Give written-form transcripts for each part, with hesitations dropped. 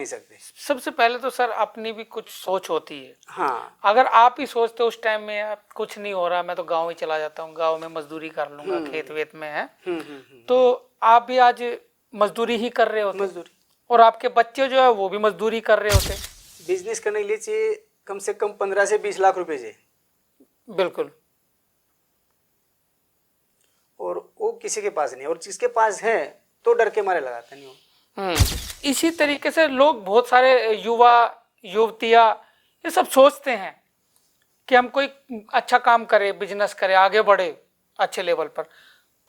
नहीं सकते। सबसे पहले तो सर अपनी भी कुछ सोच होती है। हाँ, अगर आप ही सोचते उस टाइम में यार कुछ नहीं हो रहा, मैं तो गांव ही चला जाता हूँ, गांव में मजदूरी कर लूंगा, खेत वेत में है, तो आप भी आज मजदूरी ही कर रहे होते मजदूरी। और आपके बच्चे जो है वो भी मजदूरी कर रहे होते। बिजनेस करने के लिए चाहिए कम से कम 15 से 20 लाख रुपए चाहिए, बिल्कुल। और वो किसी के पास नहीं, और जिसके पास है तो डर के मारे लगाता नहीं हो। इसी तरीके से लोग बहुत सारे युवा युवतियां ये सब सोचते हैं कि हम कोई अच्छा काम करें, बिजनेस करें, आगे बढ़े अच्छे लेवल पर,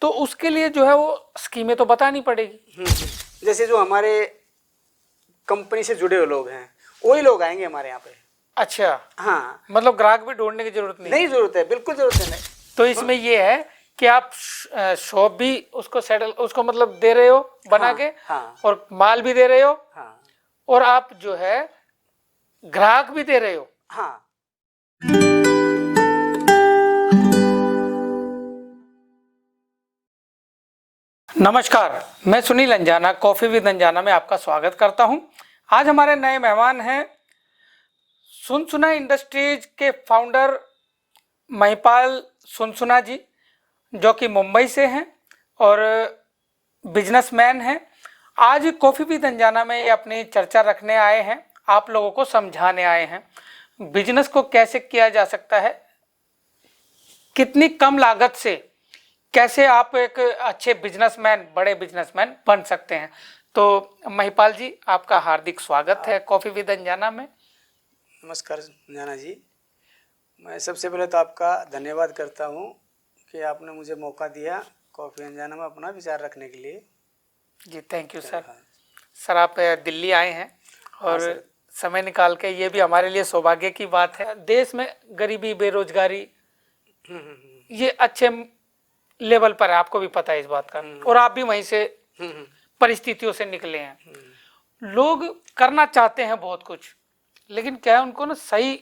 तो उसके लिए जो है वो स्कीमें तो बतानी पड़ेगी। जैसे जो हमारे कंपनी से जुड़े हुए लोग हैं वही लोग आएंगे हमारे यहाँ पे। अच्छा, हाँ, मतलब ग्राहक भी ढूंढने की जरूरत नहीं। नहीं जरूरत है, बिल्कुल जरूरत है नहीं। तो इसमें ये है कि आप शॉप भी उसको सेटल, उसको मतलब दे रहे हो बना हाँ, के, हाँ, और माल भी दे रहे हो, हाँ, और आप जो है ग्राहक भी दे रहे हो। हाँ। नमस्कार, मैं सुनील अंजाना, कॉफी विद अंजाना में आपका स्वागत करता हूं। आज हमारे नए मेहमान हैं सुनसुना इंडस्ट्रीज के फाउंडर महिपाल सुनसुना जी, जो कि मुंबई से हैं और बिजनेसमैन हैं। आज कॉफी विद अंजाना में ये अपनी चर्चा रखने आए हैं, आप लोगों को समझाने आए हैं बिजनेस को कैसे किया जा सकता है, कितनी कम लागत से कैसे आप एक अच्छे बिजनेसमैन, बड़े बिजनेसमैन बन सकते हैं। तो महिपाल जी, आपका हार्दिक स्वागत है कॉफी विद अंजाना में। नमस्कार अंजाना जी, मैं सबसे पहले तो आपका धन्यवाद करता हूँ कि आपने मुझे मौका दिया कॉफी अंजाना में अपना विचार रखने के लिए। जी थैंक यू सर। हाँ। सर आप दिल्ली आए हैं और सर। समय निकाल के, ये भी हमारे लिए सौभाग्य की बात है। देश में गरीबी, बेरोजगारी ये अच्छे लेवल पर है, आपको भी पता है इस बात का, और आप भी वहीं से परिस्थितियों से निकले हैं। लोग करना चाहते हैं बहुत कुछ, लेकिन क्या है उनको ना सही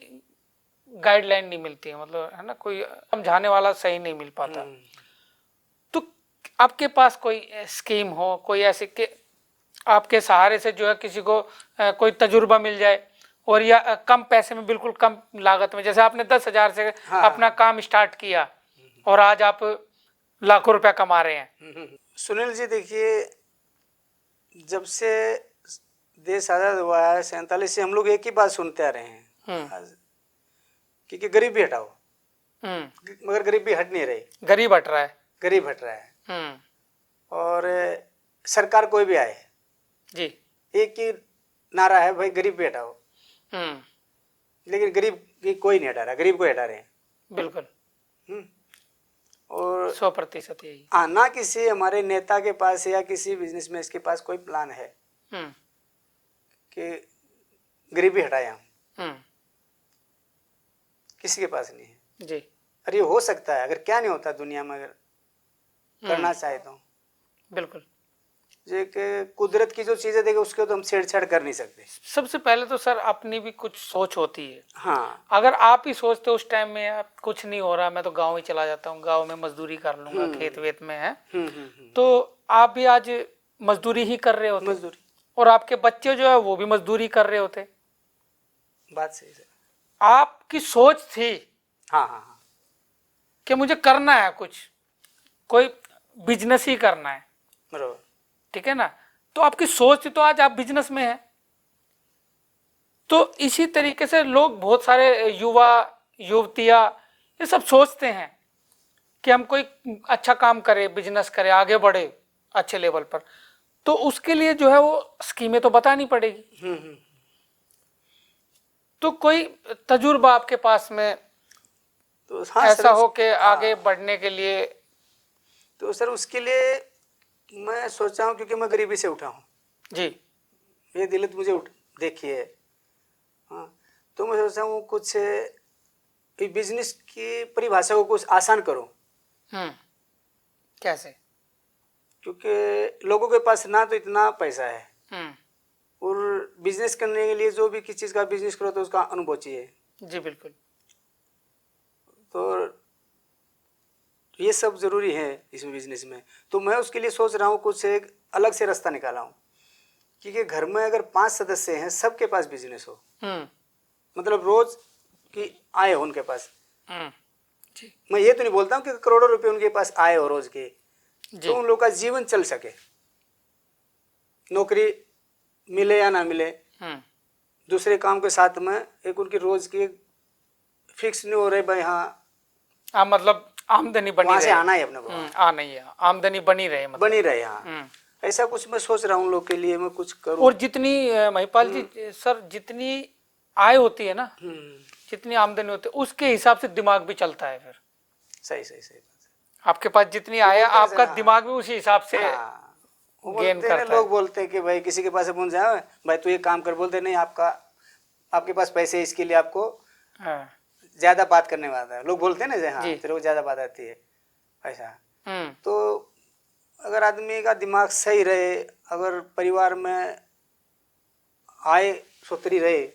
गाइडलाइन नहीं मिलती है, मतलब है ना, कोई समझाने वाला सही नहीं मिल पाता। तो आपके पास कोई स्कीम हो, कोई ऐसे के आपके सहारे से जो है किसी को कोई तजुर्बा मिल जाए, और या कम पैसे में, बिल्कुल कम लागत में, जैसे आपने 10,000 से अपना काम स्टार्ट किया और आज आप लाखों रुपया कमा रहे हैं। सुनील जी देखिए, जब से देश आज़ाद हुआ है 47 से, हम लोग एक ही बात सुनते आ रहे हैं कि गरीबी हटाओ, मगर गरीबी हट नहीं रही। गरीब हट रहा है, गरीब हट रहा है। और सरकार कोई भी आए जी, एक ही नारा है, भाई गरीब भी हटाओ, लेकिन गरीब की कोई नहीं हटा रहा, गरीब को हटा रहे हैं। बिल्कुल। और 100% यही। ना किसी हमारे नेता के पास या किसी बिजनेसमैन के पास कोई प्लान है कि गरीबी हटाए हम, किसी के पास नहीं है जी। अरे ये हो सकता है, अगर क्या नहीं होता दुनिया में, अगर करना चाहे तो। बिल्कुल। जो कि कुदरत की जो चीजें देखे उसके तो हम छेड़छाड़ कर नहीं सकते। सबसे पहले तो सर अपनी भी कुछ सोच होती है। हाँ, अगर आप ही सोचते उस टाइम में यार कुछ नहीं हो रहा, मैं तो गांव ही चला जाता हूँ, गांव में मजदूरी कर लूंगा, खेत वेत में है, तो आप भी आज मजदूरी ही कर रहे होते, मजदूरी, और आपके बच्चे जो है वो भी मजदूरी कर रहे होते। बात सही है। आपकी सोच थी हाँ, हाँ, हाँ, कि मुझे करना है कुछ, कोई बिजनेस ही करना है, बराबर। ठीक है ना, तो आपकी सोच थी, तो आज आप बिजनेस में हैं। तो इसी तरीके से लोग, बहुत सारे युवा युवतियां ये सब सोचते हैं कि हम कोई अच्छा काम करें, बिजनेस करें, आगे बढ़े अच्छे लेवल पर, तो उसके लिए जो है वो स्कीमें तो बतानी पड़ेगी। तो कोई तजुर्बा आपके पास में तो हाँ ऐसा सर, हो कि हाँ, आगे बढ़ने के लिए? तो सर उसके लिए मैं सोचा हूँ, क्योंकि मैं गरीबी से उठा हूँ जी। ये दिल्ली मुझे देखी है। हाँ, तो मैं सोचा हूँ कुछ बिजनेस की परिभाषा को कुछ आसान करूँ, कैसे? क्योंकि लोगों के पास ना तो इतना पैसा है, और बिजनेस करने के लिए जो भी किसी चीज़ का बिजनेस करो तो उसका अनुभव चाहिए। जी बिल्कुल। तो ये सब जरूरी है इसमें बिजनेस में। तो मैं उसके लिए सोच रहा हूँ कुछ एक अलग से रास्ता निकाला हूँ क्योंकि घर में अगर 5 सदस्य हैं, सबके पास बिजनेस हो, मतलब रोज की आय हो उनके पास। जी मैं ये तो नहीं बोलता हूँ कि करोड़ों रुपए उनके पास आए हो रोज के, तो उन लोग का जीवन चल सके, नौकरी मिले या ना मिले, दूसरे काम के साथ में एक उनकी रोज की फिक्स नहीं हो रही भाई हाँ मतलब आमदनी बनी वहां से रहे। आना है अपने को, आना ही है, आमदनी बनी रहे मतलब। बनी रहे। हाँ ऐसा कुछ मैं सोच रहा हूँ उन लोग के लिए मैं कुछ करूँ। और जितनी महिपाल जी सर, जितनी आय होती है ना, जितनी आमदनी होती है, उसके हिसाब से दिमाग भी चलता है फिर। सही सही सही बात है। आपके पास जितनी आय है, आपका दिमाग भी उसी हिसाब से वो गेन बोलते हैं करता लोग है। बोलते हैं कि भाई किसी के पास पहुंच जाए भाई तू ये काम कर, बोलते नहीं आपके पास पैसे है, इसके लिए आपको हाँ। ज्यादा बात करने वाला है, लोग बोलते हैं ना हाँ जी। तेरे को ज्यादा बात आती है ऐसा। हम्म तो अगर आदमी का दिमाग सही रहे, अगर परिवार में आय सुथरी रहे,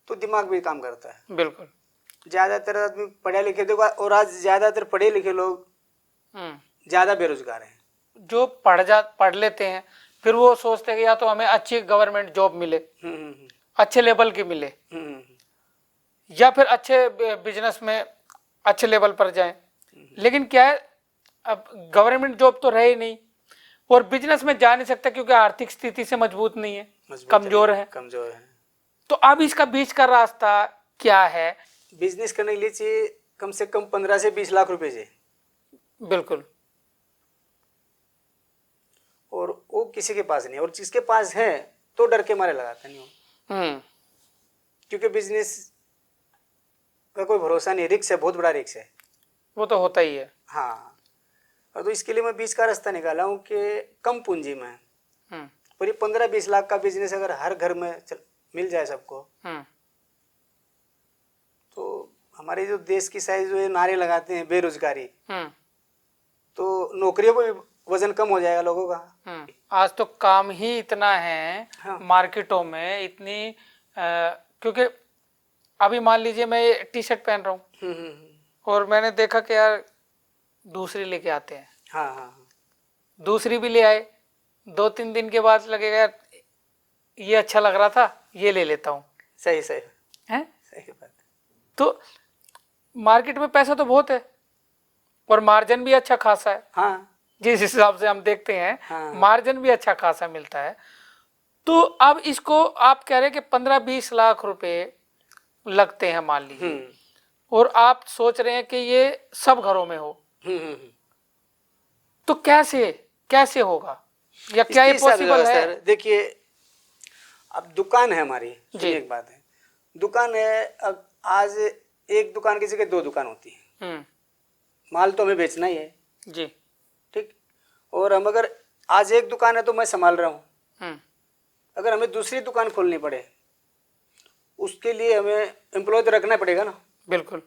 तो दिमाग भी काम करता है। बिल्कुल। ज्यादातर आदमी पढ़े लिखे देखो, और आज ज्यादातर पढ़े लिखे लोग ज्यादा बेरोजगार हैं। जो पढ़ लेते हैं, फिर वो सोचते हैं कि या तो हमें अच्छी गवर्नमेंट जॉब मिले, अच्छे लेवल की मिले, या फिर अच्छे बिजनेस में अच्छे लेवल पर जाएं। लेकिन क्या है, अब गवर्नमेंट जॉब तो रहे नहीं, और बिजनेस में जा नहीं सकता क्योंकि आर्थिक स्थिति से मजबूत नहीं है, कमजोर है। तो अब इसका बीच का रास्ता क्या है? बिजनेस करने के लिए चाहिए कम से कम 15 से 20 लाख रुपए चाहिए। बिल्कुल। और वो किसी के पास नहीं, और जिसके पास है तो डर के मारे लगाता नहीं हो, क्योंकि बिजनेस का कोई भरोसा नहीं, रिस्क है, बहुत बड़ा रिस्क है। वो तो होता ही है। हाँ, और तो इसके लिए मैं बीच का रास्ता निकाला हूँ कि कम पूंजी में, पर ये 15-20 लाख का बिजनेस अगर हर घर में मिल जाए सबको, तो हमारे जो देश की साइज जो ये नारे लगाते हैं बेरोजगारी, तो नौकरियों पर भी वजन कम हो जाएगा लोगों का। आज तो काम ही इतना है। हाँ। मार्केटों में इतनी क्योंकि अभी मान लीजिए मैं ये टी शर्ट पहन रहा हूँ, और मैंने देखा कि यार दूसरी लेके आते हैं। हाँ, दूसरी भी ले आए, 2-3 दिन के बाद लगेगा यार ये अच्छा लग रहा था, ये ले लेता हूँ। सही है, सही बात। तो मार्केट में पैसा तो बहुत है, और मार्जिन भी अच्छा खासा है। हाँ, जिस हिसाब से हम देखते हैं, हाँ। मार्जिन भी अच्छा खासा मिलता है। तो अब इसको आप कह रहे हैं कि 15-20 लाख रुपए लगते हैं मान लीजिए, और आप सोच रहे हैं कि ये सब घरों में हो, तो कैसे होगा, या क्या ये पॉसिबल है? सर देखिए, अब दुकान है हमारी, सुनिए एक बात है, दुकान है, अब आज एक दुकान की जगह 2 दुकान होती है, माल तो हमें बेचना ही है जी, ठीक। और हम अगर आज एक दुकान है तो मैं संभाल रहा हूँ, अगर हमें दूसरी दुकान खोलनी पड़े उसके लिए हमें एम्प्लॉय तो रखना पड़ेगा ना। बिल्कुल,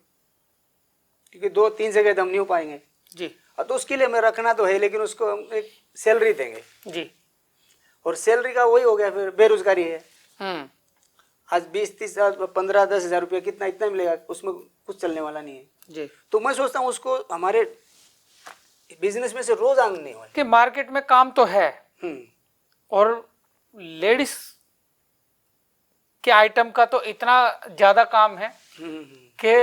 क्योंकि 2-3 जगह तो हम नहीं हो पाएंगे जी तो उसके लिए हमें रखना तो है, लेकिन उसको हम एक सैलरी देंगे जी, और सैलरी का वही हो गया फिर बेरोजगारी है। आज 20-30 हज़ार 15-10 हज़ार रुपया कितना इतना मिलेगा, उसमें कुछ चलने वाला नहीं है जी। तो मैं सोचता हूँ उसको हमारे बिजनेस में से रोज आमदनी हो कि मार्केट में काम तो है, और लेडीज के आइटम का तो इतना ज्यादा काम है कि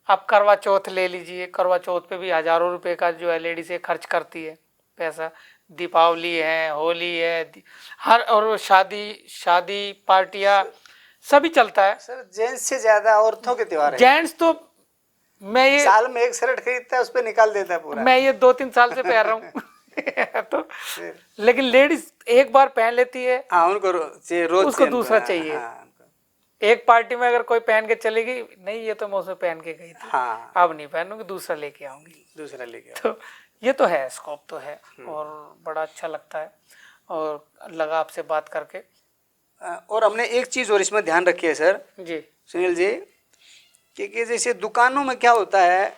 आप करवा चौथ ले लीजिए, करवा चौथ पे भी हजारों रुपए का जो है लेडीज खर्च करती है पैसा। दीपावली है, होली है, हर और शादी पार्टियां सभी चलता है। सर जेंट्स से ज्यादा औरतों के त्योहार है। जेंट्स तो मैं ये साल में एक शर्ट खरीदता है, उस पे निकाल देता है पूरा। मैं ये 2-3 साल से पहन रहा हूँ तो लेकिन लेडीज एक बार पहन लेती है, हाँ उनको रोज उसको दूसरा चाहिए। हाँ, एक पार्टी में अगर कोई पहन के चलेगी, नहीं ये तो मैं उसमें पहन के गई थी, हाँ, अब नहीं पहनूंगी, दूसरा लेके आऊंगी, दूसरा लेके तो ये तो है, स्कोप तो है, और बड़ा अच्छा लगता है, और लगा आपसे बात करके। और हमने एक चीज और इसमें ध्यान रखी है सर जी सुनील जी, कि जैसे दुकानों में क्या होता है,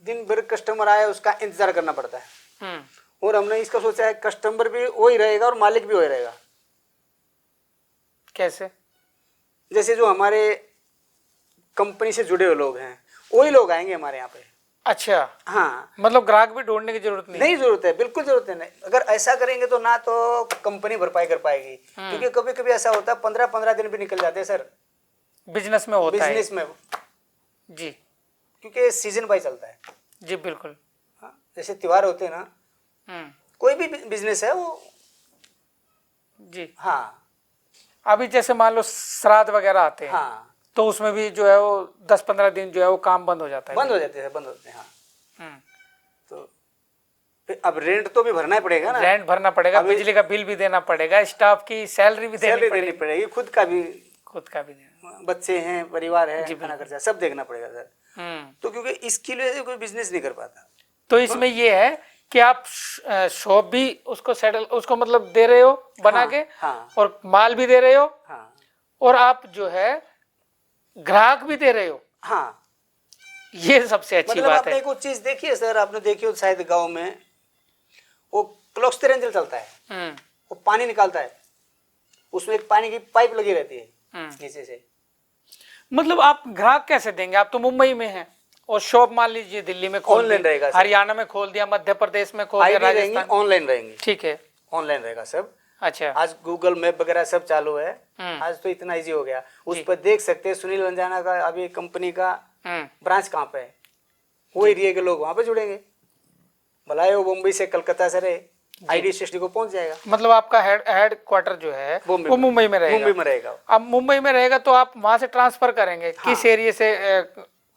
दिन भर कस्टमर आए उसका इंतजार करना पड़ता है, और हमने इसका सोचा है कस्टमर भी वही रहेगा और मालिक भी वही रहेगा। कैसे? जैसे जो हमारे कंपनी से जुड़े हुए लोग हैं वही लोग आएंगे हमारे यहाँ पे, अच्छा, हाँ, मतलब ग्राहक भी ढूंढने की जरूरत नहीं। नहीं जरूरत है, बिल्कुल जरूरत है नहीं। अगर ऐसा करेंगे तो ना तो कंपनी भरपाई कर पाएगी, क्योंकि कभी कभी ऐसा होता है 15-15 दिन भी निकल जाते हैं सर, बिजनेस में होता है बिजनेस में, जी। क्योंकि सीजन बाय चलता है। जी बिल्कुल। हाँ, जैसे त्योहार होते हैं ना, कोई भी बिजनेस है वो। जी हाँ अभी जैसे मान लो श्राद्ध वगैरह आते हैं, हाँ, तो उसमें भी जो है वो 10-15 दिन जो है वो काम बंद हो जाता है। बंद हो जाते हैं, बंद होते हैं। हाँ, हम्म। तो फिर अब रेंट तो भी भरना ही पड़ेगा ना, रेंट भरना पड़ेगा, अभी बिजली का बिल भी देना पड़ेगा, स्टाफ की सैलरी भी देनी सैलरी देनी पड़ेगी, पड़ेगी, खुद का भी, खुद का भी देना। बच्चे हैं, परिवार है, जी, खाना बिल्कुल। खर्चा सब देखना पड़ेगा सर। हम्म। तो क्योंकि इसकी वजह से कोई बिजनेस नहीं कर पाता। तो इसमें ये है कि आप शॉप भी उसको सेटल, उसको मतलब दे रहे हो बना हाँ, के, हाँ, और माल भी दे रहे हो, हाँ, और आप जो है ग्राहक भी दे रहे हो, हाँ। ये सबसे अच्छी मतलब बात आपने है। एक वो चीज देखी है सर, आपने देखी हो शायद गांव में, वो क्लॉक्स रेंजर चलता है, हम्म। वो पानी निकालता है, उसमें एक पानी की पाइप लगी रहती है नीचे से। मतलब आप ग्राहक कैसे देंगे? आप तो मुंबई में हैं और शॉप मान लीजिए दिल्ली में खोल ऑनलाइन दी, रहेगा सर। हरियाणा में खोल दिया, मध्य प्रदेश में खोल दिया, आईडी रहेंगी, राजस्थान, ऑनलाइन रहेंगी, ठीक है। ऑनलाइन रहेगा सब। अच्छा। आज गूगल मैप वगैरह सब चालू है, हम्म। आज तो इतना इजी हो गया, उस जी। पर देख सकते हैं सुनील अंजाना का अभी कंपनी का हम्म। ब्रांच कहाँ पे है, वो एरिया के लोग वहां पे जुड़ेंगे, भला वो मुंबई से कलकत्ता से रहे, आईडी स्टेशन को पहुंच जाएगा। मतलब आपका हेड क्वार्टर जो है वो मुंबई में रहेगा। मुंबई में रहेगा। अब मुंबई में रहेगा तो आप वहां से ट्रांसफर करेंगे, हाँ। किस एरिया से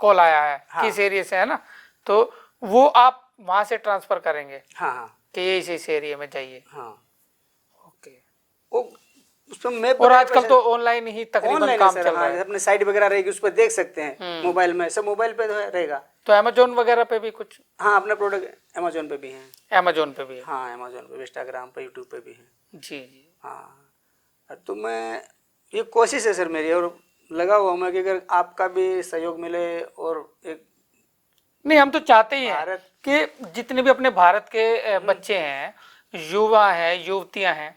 कॉल आया है, हाँ। किस एरिया से, है ना, तो वो आप वहां से ट्रांसफर करेंगे हाँ, हाँ, कि ये इस एरिया में जाइए। हाँ, ओके। वो उसमें मैप और आजकल तो ऑनलाइन ही तकरीबन ऑनलाइन है काम सर। चल रहा हाँ, है। अपने साइट वगैरह रहेगी, उस पर देख सकते हैं, मोबाइल में सब, मोबाइल पे रहेगा। तो अमेजोन वगैरह पे भी कुछ? हाँ, अपना प्रोडक्ट अमेजोन पे भी है। अमेजोन पे भी है। हाँ, अमेजोन पे, इंस्टाग्राम पे, यूट्यूब पे भी है। जी जी। हाँ, तो मैं, ये कोशिश है सर मेरी, और लगा हुआ मैं कि अगर आपका भी सहयोग मिले, और एक नहीं, हम तो चाहते ही हैं भारत कि जितने भी अपने भारत के बच्चे हैं, युवा हैं, युवतियां हैं,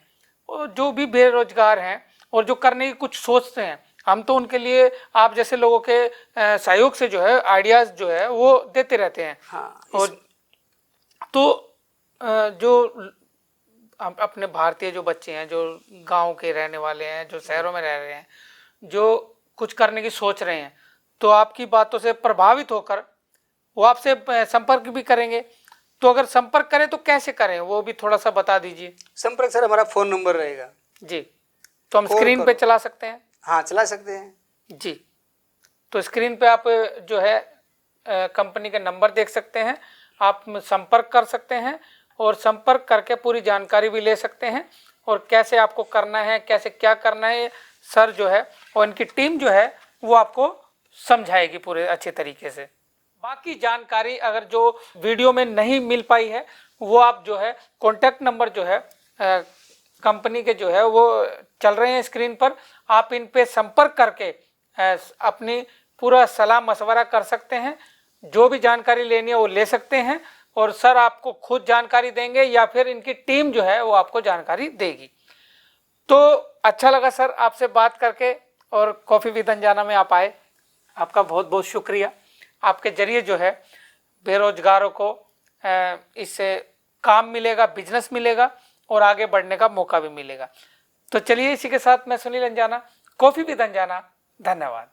और जो भी बेरोजगार हैं और जो करने की कुछ सोचते हैं, हम तो उनके लिए आप जैसे लोगों के सहयोग से जो है आइडियाज जो है वो देते रहते हैं। हाँ, और तो जो अपने भारतीय जो बच्चे हैं, जो गांव के रहने वाले हैं, जो शहरों में रह रहे हैं, जो कुछ करने की सोच रहे हैं, तो आपकी बातों से प्रभावित होकर वो आपसे संपर्क भी करेंगे। तो अगर संपर्क करें तो कैसे करें, वो भी थोड़ा सा बता दीजिए। संपर्क सर, हमारा फोन नंबर रहेगा जी, तो हम कॉल स्क्रीन पे करो। चला सकते हैं? हाँ, चला सकते हैं जी, तो स्क्रीन पे आप जो है कंपनी का नंबर देख सकते हैं, आप संपर्क कर सकते हैं, और संपर्क करके पूरी जानकारी भी ले सकते हैं, और कैसे आपको करना है, कैसे क्या करना है, सर जो है और इनकी टीम जो है वो आपको समझाएगी पूरे अच्छे तरीके से। बाकी जानकारी अगर जो वीडियो में नहीं मिल पाई है, वो आप जो है कॉन्टैक्ट नंबर जो है कंपनी के जो है वो चल रहे हैं स्क्रीन पर, आप इन पे संपर्क करके अपनी पूरा सलाह मशवरा कर सकते हैं, जो भी जानकारी लेनी है वो ले सकते हैं, और सर आपको खुद जानकारी देंगे या फिर इनकी टीम जो है वो आपको जानकारी देगी। तो अच्छा लगा सर आपसे बात करके, और कॉफ़ी विद अंजाना में आप आए, आपका बहुत बहुत शुक्रिया। आपके जरिए जो है बेरोजगारों को इससे काम मिलेगा, बिजनेस मिलेगा, और आगे बढ़ने का मौका भी मिलेगा। तो चलिए, इसी के साथ मैं सुनील अंजाना, कॉफ़ी विद अंजाना, धन्यवाद।